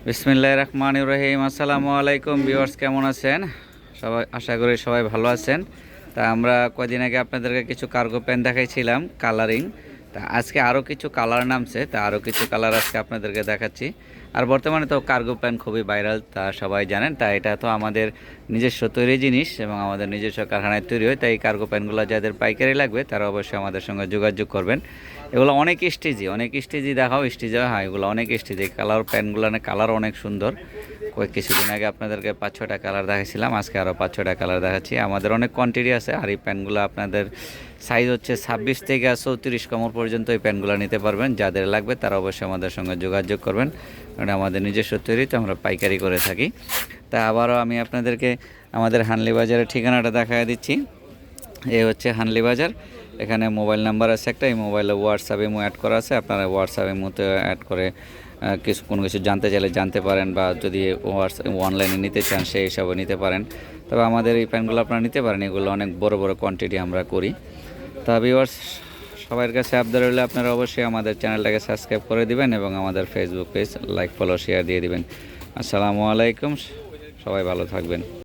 বিসমিল্লাহির রহমানির রহিম। আসসালামু আলাইকুম ভিউয়ার্স, কেমন আছেন সবাই? আশা করি সবাই ভালো আছেন। তা আমরা কদিন আগে আপনাদেরকে কিছু কার্গো প্যান্ট দেখাইছিলাম কালারিং। তা আজকে আরও কিছু কালার নামছে, তা আরও কিছু কালার আজকে আপনাদেরকে দেখাচ্ছি। আর বর্তমানে তো কার্গো প্যান্ট খুবই ভাইরাল, তা সবাই জানেন। তা এটা তো আমাদের নিজস্ব তৈরি জিনিস এবং আমাদের নিজস্ব কারখানায় তৈরি হয়। তাই এই কার্গো প্যান্টগুলো যাদের পাইকারি লাগবে তারা অবশ্যই আমাদের সঙ্গে যোগাযোগ করবেন। এগুলো অনেক স্টেজি দেখাও, স্টেজে হ্যাঁ, এগুলো অনেক স্টেজি কালার প্যান্টগুলো, কালার অনেক সুন্দর। কিছুদিন আগে আপনাদেরকে 5-6টা কালার দেখাইছিলাম, আজকে আরও 5-6টা কালার দেখাচ্ছি। আমাদের অনেক কোয়ান্টিটি আছে। আর এই প্যান্টগুলো আপনাদের সাইজ হচ্ছে 26 থেকে 34 কোমর পর্যন্ত এই প্যান্টগুলো নিতে পারবেন। যাদের লাগবে তারা অবশ্যই আমাদের সঙ্গে যোগাযোগ করবেন, কারণ আমাদের নিজস্ব তৈরিতে আমরা পাইকারি করে থাকি। তা আবারও আমি আপনাদেরকে আমাদের হানলি বাজারের ঠিকানাটা দেখায় দিচ্ছি। এই হচ্ছে হানলি বাজার। এখানে মোবাইল নাম্বার আছে একটা, এই মোবাইলে হোয়াটসঅ্যাপ ইমো অ্যাড করা আছে। আপনারা হোয়াটসঅ্যাপ ইমোতে অ্যাড করে কোনো কিছু জানতে চাইলে জানতে পারেন, বা যদি অনলাইনে নিতে চান সেই হিসাবে নিতে পারেন। তবে আমাদের এই প্যান্টগুলো আপনারা নিতে পারেন, এগুলো অনেক বড় বড় কোয়ান্টিটি আমরা করি। তা ভিউয়ার্স, সবার কাছে আবদার হলে আপনারা অবশ্যই আমাদের চ্যানেলটাকে সাবস্ক্রাইব করে দিবেন এবং আমাদের Facebook page like follow share দিয়ে দিবেন। আসসালামু আলাইকুম, সবাই ভালো থাকবেন।